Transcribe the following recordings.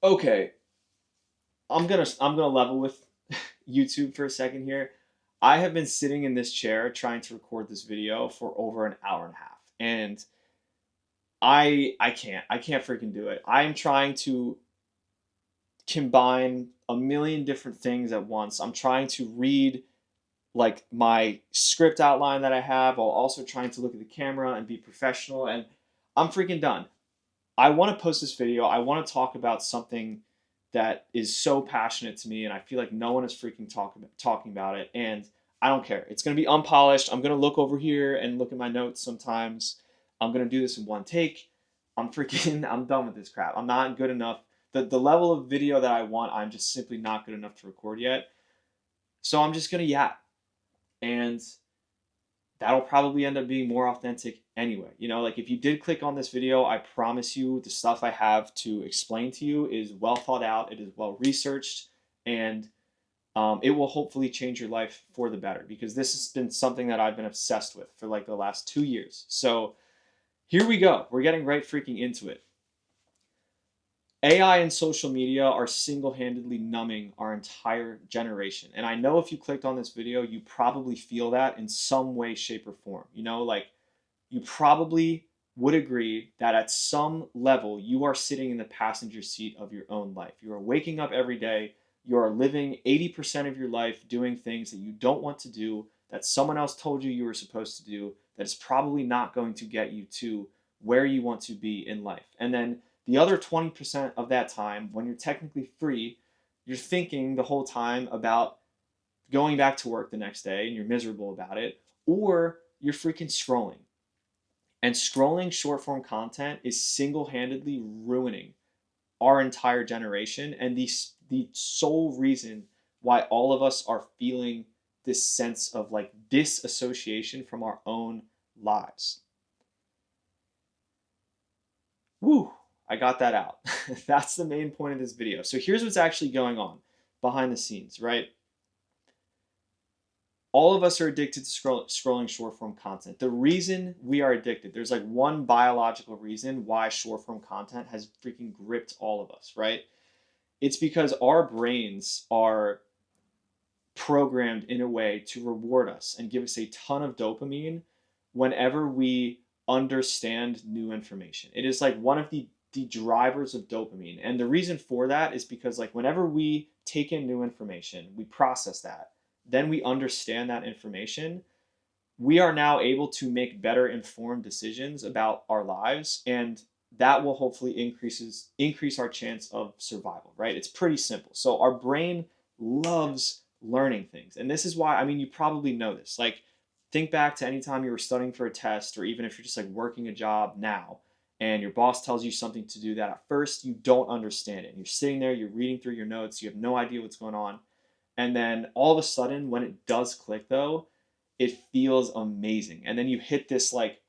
Okay, I'm gonna level with YouTube for a second here. I have been sitting in this chair trying to record this video for over an hour and a half, and I can't freaking do it. I am trying to combine a million different things at once. I'm trying to read like my script outline that I have while also trying to look at the camera and be professional, and I'm freaking done. I want to post this video. I want to talk about something that is so passionate to me, and I feel like no one is freaking talking about it. And I don't care. It's gonna be unpolished. I'm gonna look over here and look at my notes sometimes. I'm gonna do this in one take. I'm done with this crap. I'm not good enough. The level of video that I want, I'm just simply not good enough to record yet. So I'm just gonna yap, and that'll probably end up being more authentic anyway. Like if you did click on this video, I promise you the stuff I have to explain to you is well thought out, it is well researched, and it will hopefully change your life for the better because this has been something that I've been obsessed with for like the last 2 years. So here we go. We're getting right freaking into it. AI and social media are single-handedly numbing our entire generation. And I know if you clicked on this video, you probably feel that in some way, shape, or form. Like you probably would agree that at some level you are sitting in the passenger seat of your own life. You are waking up every day, you are living 80% of your life doing things that you don't want to do, that someone else told you were supposed to do, that is probably not going to get you to where you want to be in life. And then the other 20% of that time, when you're technically free, you're thinking the whole time about going back to work the next day and you're miserable about it, or you're freaking scrolling. And scrolling short form content is single handedly ruining our entire generation and the sole reason why all of us are feeling this sense of like disassociation from our own lives. Woo, I got that out. That's the main point of this video. So here's what's actually going on behind the scenes, right? All of us are addicted to scrolling short form content. The reason we are addicted, there's like one biological reason why short form content has freaking gripped all of us, right? It's because our brains are programmed in a way to reward us and give us a ton of dopamine whenever we understand new information. It is like one of the drivers of dopamine. And the reason for that is because like whenever we take in new information, we process that, then we understand that information, we are now able to make better informed decisions about our lives, and that will hopefully increase our chance of survival, right? It's pretty simple. So our brain loves learning things. And this is why, I mean, you probably know this. Like think back to any time you were studying for a test, or even if you're just like working a job now and your boss tells you something to do that at first you don't understand it. And you're sitting there, you're reading through your notes, you have no idea what's going on. And then all of a sudden, when it does click though, it feels amazing. And then you hit this like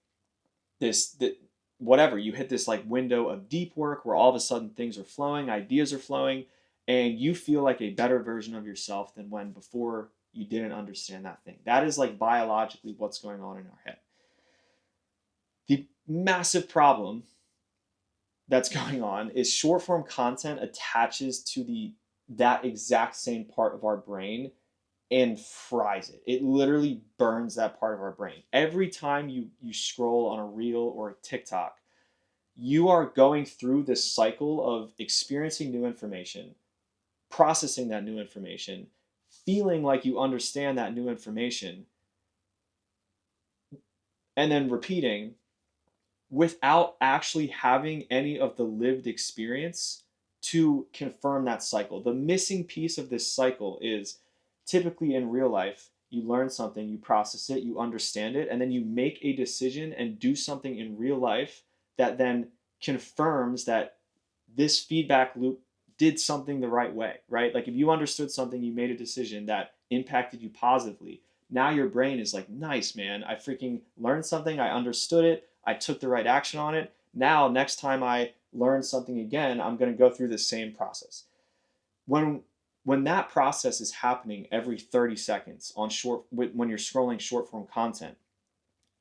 whatever, you hit this like window of deep work where all of a sudden things are flowing, ideas are flowing, and you feel like a better version of yourself than when before you didn't understand that thing. That is like biologically what's going on in our head. The massive problem that's going on is short form content attaches to the that exact same part of our brain and fries it. It literally burns that part of our brain. Every time you scroll on a reel or a TikTok, you are going through this cycle of experiencing new information, processing that new information, feeling like you understand that new information, and then repeating without actually having any of the lived experience to confirm that cycle. The missing piece of this cycle is typically in real life, you learn something, you process it, you understand it, and then you make a decision and do something in real life that then confirms that this feedback loop did something the right way, right? Like if you understood something, you made a decision that impacted you positively. Now your brain is like, nice, man. I freaking learned something. I understood it. I took the right action on it. Now, next time I learn something again, I'm going to go through the same process. When when that process is happening every 30 seconds on short when you're scrolling short form content,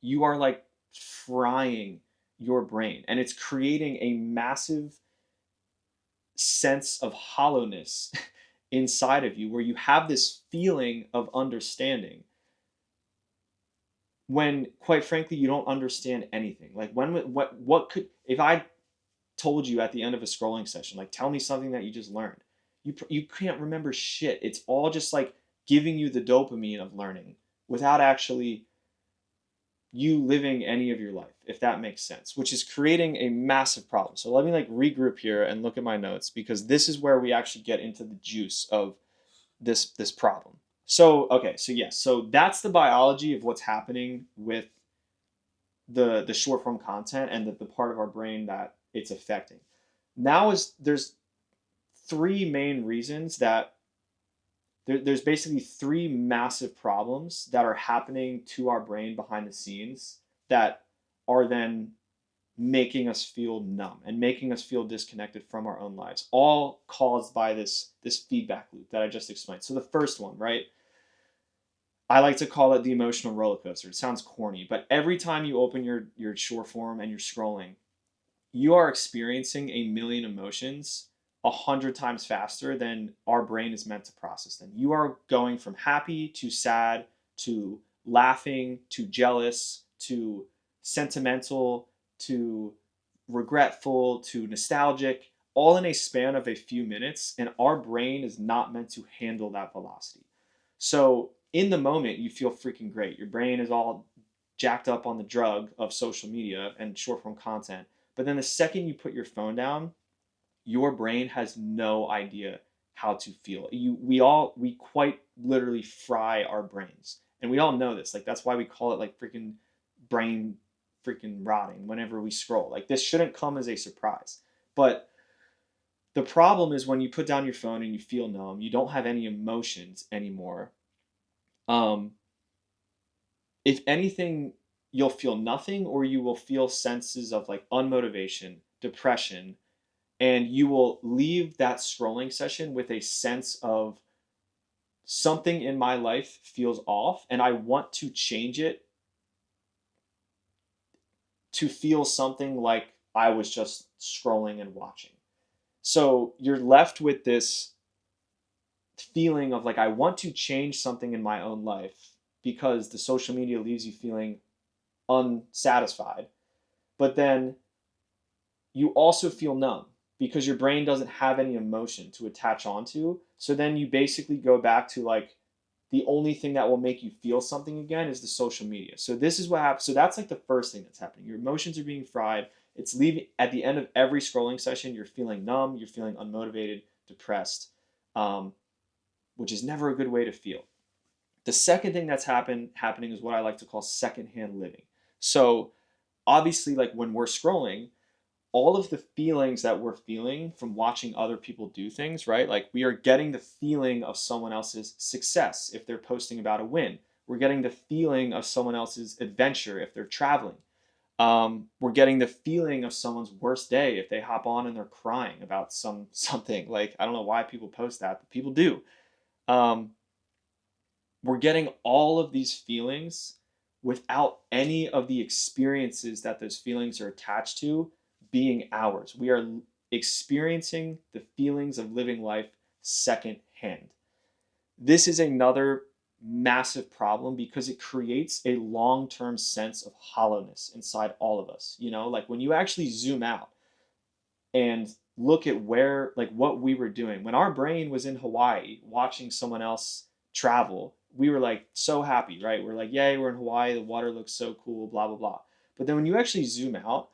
you are like frying your brain, and it's creating a massive sense of hollowness inside of you where you have this feeling of understanding when, quite frankly, you don't understand anything. Like, what could, if I told you at the end of a scrolling session, like, tell me something that you just learned, you can't remember shit. It's all just like giving you the dopamine of learning without actually you living any of your life, if that makes sense, which is creating a massive problem. So let me like regroup here and look at my notes, because this is where we actually get into the juice of this problem. So okay, so yes, so that's the biology of what's happening with the short form content and the part of our brain that it's affecting. Now is there's three main reasons that there's basically three massive problems that are happening to our brain behind the scenes that are then making us feel numb and making us feel disconnected from our own lives, all caused by this feedback loop that I just explained. So the first one, right? I like to call it the emotional roller coaster. It sounds corny, but every time you open your short form and you're scrolling, you are experiencing a million emotions 100 times faster than our brain is meant to process them. You are going from happy to sad to laughing to jealous to sentimental to regretful to nostalgic, all in a span of a few minutes. And our brain is not meant to handle that velocity. So in the moment, you feel freaking great. Your brain is all jacked up on the drug of social media and short form content. But then the second you put your phone down, your brain has no idea how to feel. We quite literally fry our brains. And we all know this. Like, that's why we call it like freaking brain freaking rotting whenever we scroll. Like, this shouldn't come as a surprise. But the problem is when you put down your phone and you feel numb, you don't have any emotions anymore. Um, if anything, you'll feel nothing, or you will feel senses of like unmotivation, depression, and you will leave that scrolling session with a sense of something in my life feels off and I want to change it to feel something like I was just scrolling and watching. So you're left with this feeling of like, I want to change something in my own life because the social media leaves you feeling unsatisfied. But then you also feel numb because your brain doesn't have any emotion to attach onto. So then you basically go back to like the only thing that will make you feel something again is the social media. So this is what happens. So that's like the first thing that's happening. Your emotions are being fried. It's leaving at the end of every scrolling session. You're feeling numb. You're feeling unmotivated, depressed, which is never a good way to feel. The second thing that's happening is what I like to call secondhand living. So obviously, like when we're scrolling, all of the feelings that we're feeling from watching other people do things, right? Like we are getting the feeling of someone else's success if they're posting about a win. We're getting the feeling of someone else's adventure if they're traveling. We're getting the feeling of someone's worst day if they hop on and they're crying about something. Like, I don't know why people post that, but people do. Um, we're getting all of these feelings without any of the experiences that those feelings are attached to being ours. We are experiencing the feelings of living life secondhand. This is another massive problem because it creates a long-term sense of hollowness inside all of us. You know, like when you actually zoom out and look at where, like what we were doing when our brain was in Hawaii watching someone else travel, we were like so happy, right? We're like, yay, we're in Hawaii, the water looks so cool, blah blah blah. But then when you actually zoom out,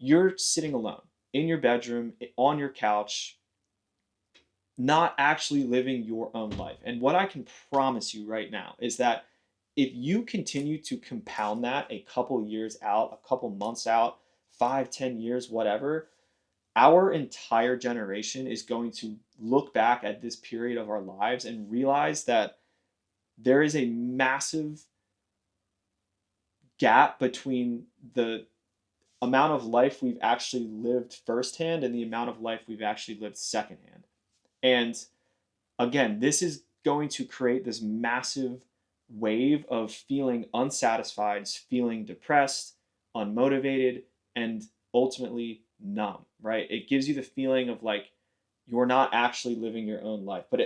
you're sitting alone in your bedroom on your couch, not actually living your own life. And what I can promise you right now is that if you continue to compound that a couple years out, a couple months out, 5, 10 years, whatever, our entire generation is going to look back at this period of our lives and realize that there is a massive gap between the amount of life we've actually lived firsthand and the amount of life we've actually lived secondhand. And again, this is going to create this massive wave of feeling unsatisfied, feeling depressed, unmotivated, and ultimately numb, right? It gives you the feeling of like you're not actually living your own life. But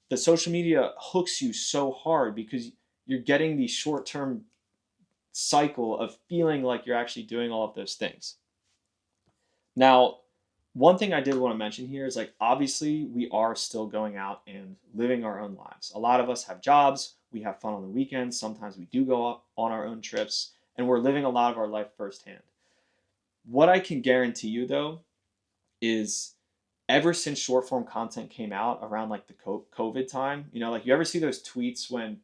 the social media hooks you so hard because you're getting the short-term cycle of feeling like you're actually doing all of those things. Now, one thing I did want to mention here is like obviously we are still going out and living our own lives. A lot of us have jobs, we have fun on the weekends, sometimes we do go on our own trips, and we're living a lot of our life firsthand. What I can guarantee you though is ever since short form content came out around like the COVID time, like you ever see those tweets when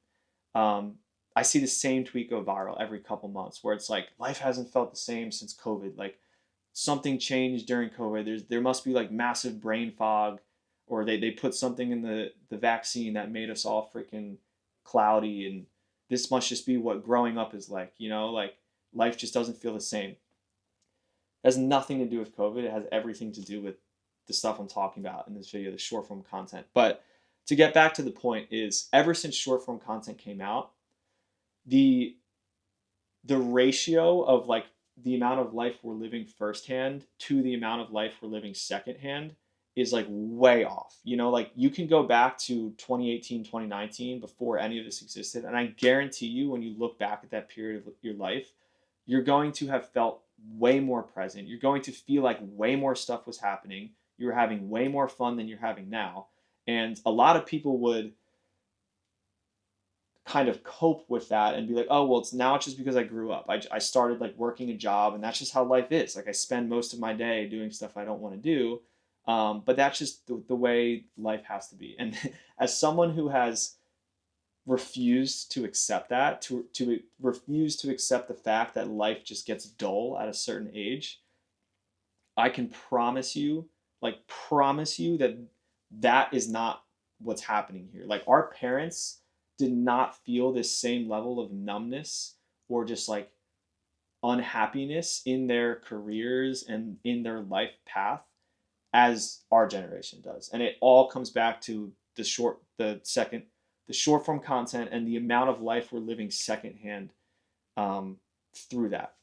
um, I see the same tweet go viral every couple months where it's like life hasn't felt the same since COVID. Like something changed during COVID. There must be like massive brain fog, or they put something in the vaccine that made us all freaking cloudy, and this must just be what growing up is like. Like life just doesn't feel the same. It has nothing to do with COVID. It has everything to do with the stuff I'm talking about in this video, the short form content. But to get back to the point is ever since short form content came out, the the ratio of like the amount of life we're living firsthand to the amount of life we're living secondhand is like way off. Like you can go back to 2018, 2019 before any of this existed. And I guarantee you, when you look back at that period of your life, you're going to have felt way more present. You're going to feel like way more stuff was happening. You're having way more fun than you're having now. And a lot of people would kind of cope with that and be like, oh, well, it's just because I grew up. I started like working a job, and that's just how life is. Like I spend most of my day doing stuff I don't want to do. But that's just the way life has to be. And as someone who has refused to accept that, to refuse to accept the fact that life just gets dull at a certain age, I can promise you that that is not what's happening here. Like our parents did not feel this same level of numbness or just like unhappiness in their careers and in their life path as our generation does. And it all comes back to the short form content and the amount of life we're living secondhand through that.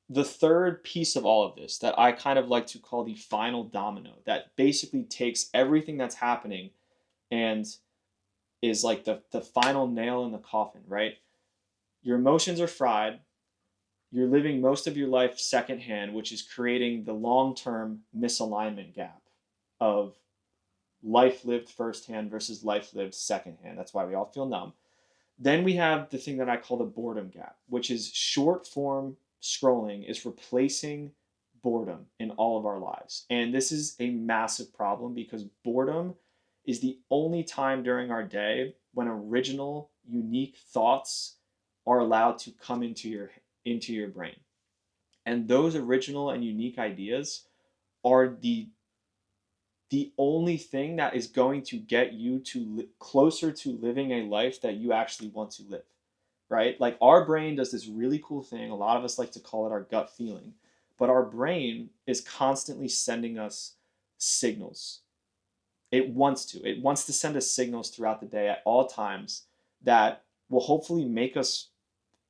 The third piece of all of this that I kind of like to call the final domino that basically takes everything that's happening and is like the final nail in the coffin, right? Your emotions are fried. You're living most of your life secondhand, which is creating the long term misalignment gap of life lived firsthand versus life lived secondhand. That's why we all feel numb. Then we have the thing that I call the boredom gap, which is short form scrolling is replacing boredom in all of our lives. And this is a massive problem because boredom is the only time during our day when original, unique thoughts are allowed to come into your brain. And those original and unique ideas are the only thing that is going to get you to closer to living a life that you actually want to live, right? Like our brain does this really cool thing. A lot of us like to call it our gut feeling, but our brain is constantly sending us signals. It wants to send us signals throughout the day at all times that will hopefully make us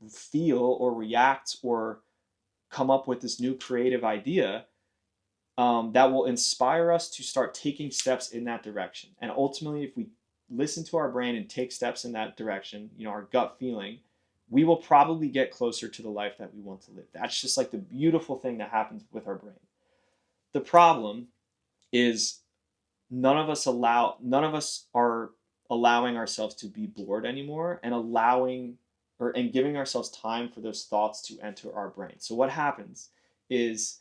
feel or react or come up with this new creative idea that will inspire us to start taking steps in that direction. And ultimately, if we listen to our brain and take steps in that direction, our gut feeling, we will probably get closer to the life that we want to live. That's just like the beautiful thing that happens with our brain. The problem is none of us are allowing ourselves to be bored anymore and giving ourselves time for those thoughts to enter our brain. So what happens is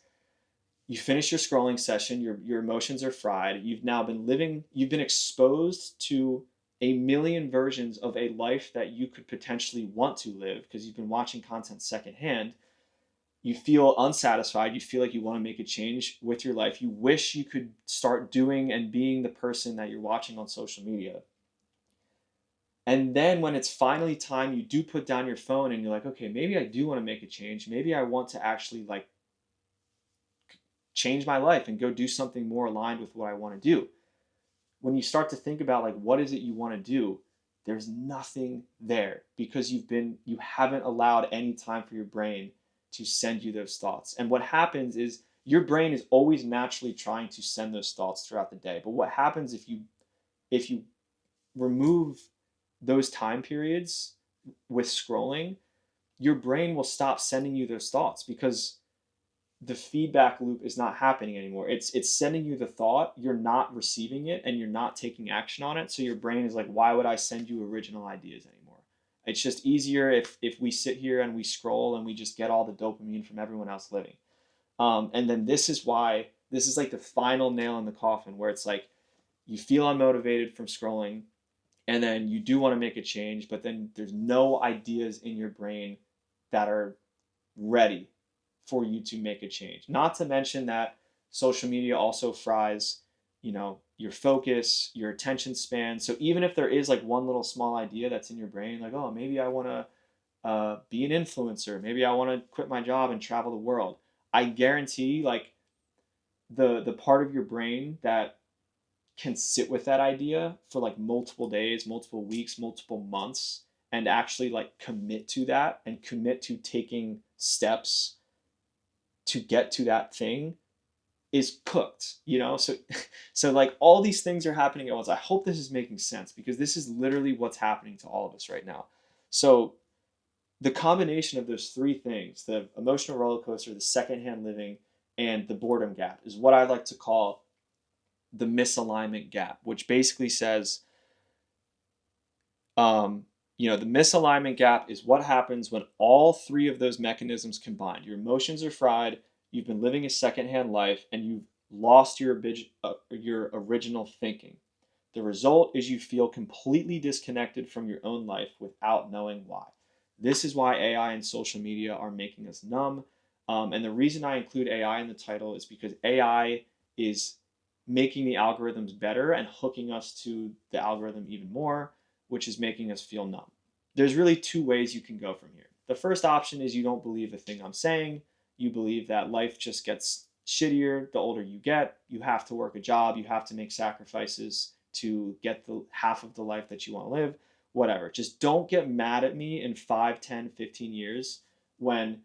you finish your scrolling session, your emotions are fried, you've been exposed to a million versions of a life that you could potentially want to live because you've been watching content secondhand. You feel unsatisfied, you feel like you want to make a change with your life. You wish you could start doing and being the person that you're watching on social media. And then when it's finally time, you do put down your phone and you're like, okay, maybe I do want to make a change. Maybe I want to actually like change my life and go do something more aligned with what I want to do. When you start to think about like what is it you want to do, there's nothing there because you haven't allowed any time for your brain to send you those thoughts. And what happens is your brain is always naturally trying to send those thoughts throughout the day. But what happens if you remove those time periods with scrolling, your brain will stop sending you those thoughts because the feedback loop is not happening anymore. It's sending you the thought, you're not receiving it, and you're not taking action on it. So your brain is like, why would I send you original ideas anymore? It's just easier if we sit here and we scroll and we just get all the dopamine from everyone else living. And then this is why this is like the final nail in the coffin, where it's like you feel unmotivated from scrolling, and then you do want to make a change, but then there's no ideas in your brain that are ready for you to make a change. Not to mention that social media also fries, your focus, your attention span. So even if there is like one little small idea that's in your brain, like, oh, maybe I want to be an influencer, maybe I want to quit my job and travel the world. I guarantee, like, the part of your brain that can sit with that idea for like multiple days, multiple weeks, multiple months, and actually like commit to that and commit to taking steps to get to that thing is cooked, so so like all these things are happening at once. I hope this is making sense, because this is literally what's happening to all of us right now. So the combination of those three things, the emotional roller coaster, the secondhand living, and the boredom gap, is what I like to call the misalignment gap, which basically says, the misalignment gap is what happens when all three of those mechanisms combine. Your emotions are fried, you've been living a secondhand life, and you've lost your original thinking. The result is you feel completely disconnected from your own life without knowing why. This is why AI and social media are making us numb. And the reason I include AI in the title is because AI is making the algorithms better and hooking us to the algorithm even more, which is making us feel numb. There's really two ways you can go from here. The first option is you don't believe the thing I'm saying. You believe that life just gets shittier the older you get. You have to work a job. You have to make sacrifices to get the half of the life that you want to live. Whatever. Just don't get mad at me in 5, 10, 15 years when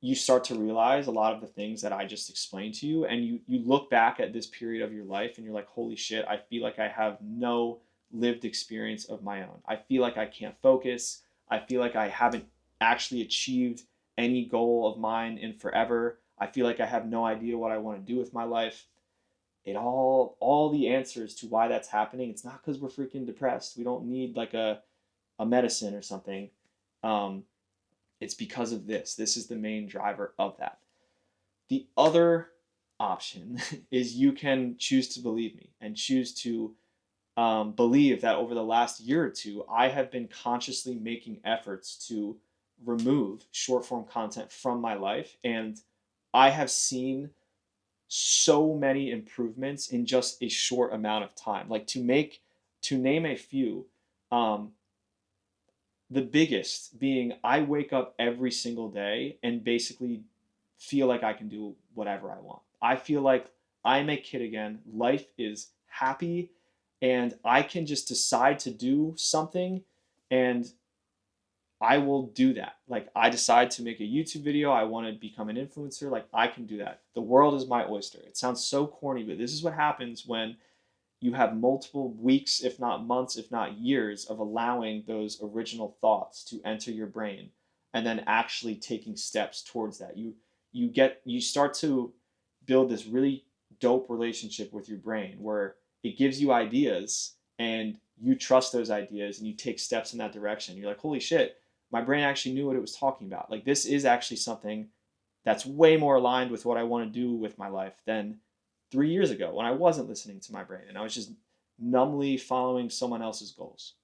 you start to realize a lot of the things that I just explained to you, and you look back at this period of your life and you're like, holy shit, I feel like I have no lived experience of my own. I feel like I can't focus. I feel like I haven't actually achieved any goal of mine in forever. I feel like I have no idea what I want to do with my life. All the answers to why that's happening, it's not because we're freaking depressed. We don't need like a medicine or something. It's because of this. This is the main driver of that. The other option is you can choose to believe me and choose to believe that over the last year or two, I have been consciously making efforts to remove short form content from my life. And I have seen so many improvements in just a short amount of time. Like, to name a few, um, the biggest being I wake up every single day and basically feel like I can do whatever I want. I feel like I'm a kid again. Life is happy, and I can just decide to do something, and I will do that. Like, I decide to make a YouTube video, I want to become an influencer, like, I can do that. The world is my oyster. It sounds so corny, but this is what happens when you have multiple weeks, if not months, if not years, of allowing those original thoughts to enter your brain, and then actually taking steps towards that. You start to build this really dope relationship with your brain where it gives you ideas, and you trust those ideas and you take steps in that direction. You're like, holy shit, my brain actually knew what it was talking about. Like, this is actually something that's way more aligned with what I want to do with my life than 3 years ago when I wasn't listening to my brain and I was just numbly following someone else's goals.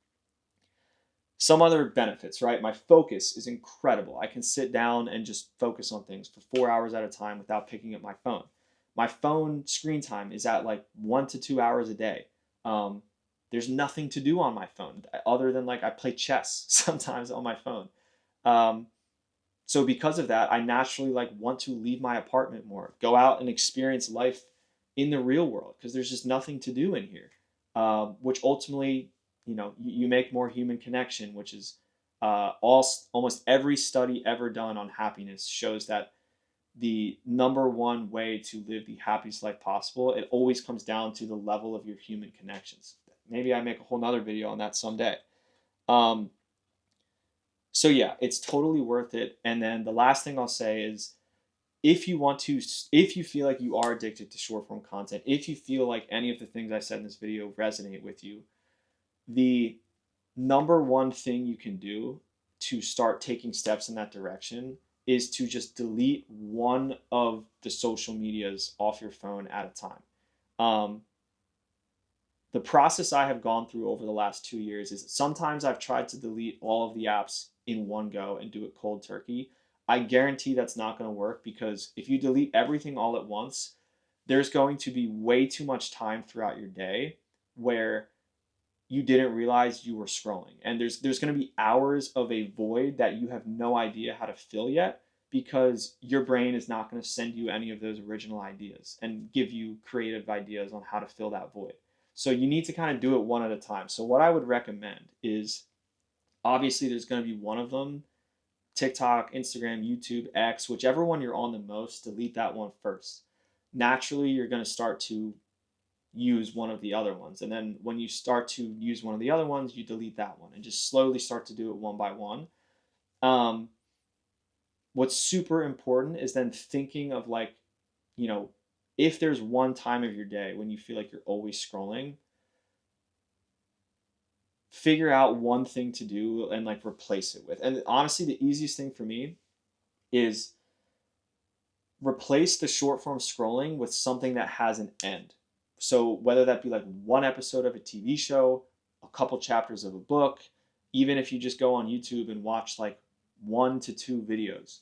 Some other benefits, right? My focus is incredible. I can sit down and just focus on things for 4 hours at a time without picking up my phone. My phone screen time is at like 1 to 2 hours a day. There's nothing to do on my phone other than like I play chess sometimes on my phone. Um, so because of that, I naturally like want to leave my apartment more, go out and experience life in the real world, because there's just nothing to do in here, which ultimately, you make more human connection, which is almost every study ever done on happiness shows that the number one way to live the happiest life possible, it always comes down to the level of your human connections. Maybe I make a whole nother video on that someday. Um, so yeah, it's totally worth it. And then the last thing I'll say is, if you want to, if you feel like you are addicted to short form content, if you feel like any of the things I said in this video resonate with you, the number one thing you can do to start taking steps in that direction is to just delete one of the social medias off your phone at a time. The process I have gone through over the last 2 years is sometimes I've tried to delete all of the apps in one go and do it cold turkey. I guarantee that's not going to work, because if you delete everything all at once, there's going to be way too much time throughout your day where you didn't realize you were scrolling, and there's going to be hours of a void that you have no idea how to fill yet, because your brain is not going to send you any of those original ideas and give you creative ideas on how to fill that void. So you need to kind of do it one at a time. So what I would recommend is, obviously there's going to be one of them, TikTok, Instagram, YouTube, X, whichever one you're on the most, delete that one first. Naturally, you're going to start to use one of the other ones. And then when you start to use one of the other ones, you delete that one and just slowly start to do it one by one. What's super important is then thinking of, like, if there's one time of your day when you feel like you're always scrolling, figure out one thing to do and like replace it with. And honestly, the easiest thing for me is replace the short form scrolling with something that has an end. So whether that be like one episode of a TV show, a couple chapters of a book, even if you just go on YouTube and watch like 1 to 2 videos,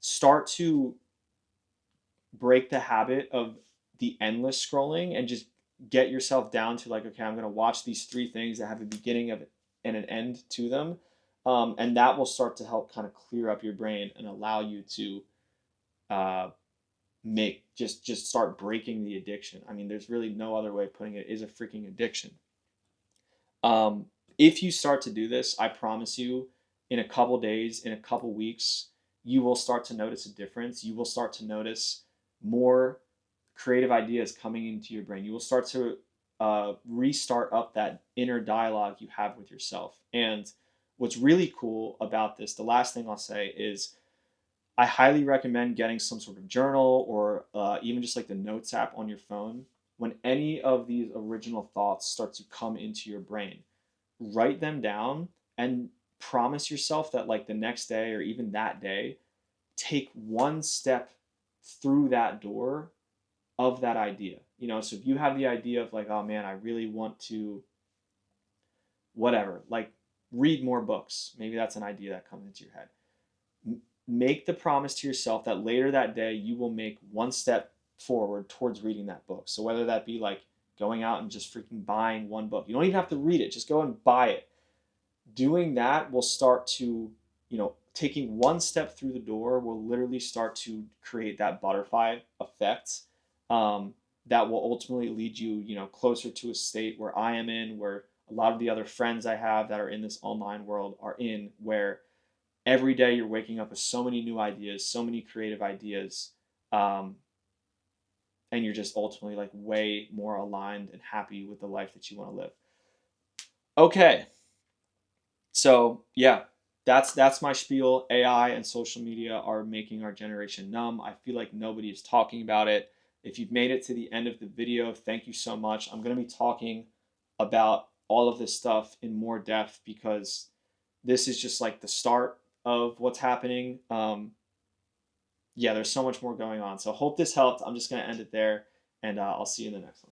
start to break the habit of the endless scrolling and just get yourself down to like, okay, I'm going to watch these 3 things that have a beginning of and an end to them. And that will start to help kind of clear up your brain and allow you to make just start breaking the addiction. I mean, there's really no other way of putting it. It is a freaking addiction. If you start to do this, I promise you, in a couple days, in a couple weeks, you will start to notice a difference. You will start to notice more creative ideas coming into your brain. You will start to restart up that inner dialogue you have with yourself. And what's really cool about this, the last thing I'll say is, I highly recommend getting some sort of journal or even just like the notes app on your phone. When any of these original thoughts start to come into your brain, write them down and promise yourself that like the next day or even that day, take one step through that door of that idea. So if you have the idea of like, oh man, I really want to, whatever, like read more books, maybe that's an idea that comes into your head. Make the promise to yourself that later that day you will make one step forward towards reading that book. So whether that be like going out and just freaking buying one book, you don't even have to read it, just go and buy it. Doing that will start to, taking one step through the door will literally start to create that butterfly effect, that will ultimately lead you, closer to a state where I am in, where a lot of the other friends I have that are in this online world are in, where every day you're waking up with so many new ideas, so many creative ideas, and you're just ultimately like way more aligned and happy with the life that you want to live. Okay, so yeah, that's my spiel. AI and social media are making our generation numb. I feel like nobody is talking about it. If you've made it to the end of the video, thank you so much. I'm going to be talking about all of this stuff in more depth, because this is just like the start of what's happening. Yeah, there's so much more going on. So hope this helped. I'm just going to end it there, and I'll see you in the next one.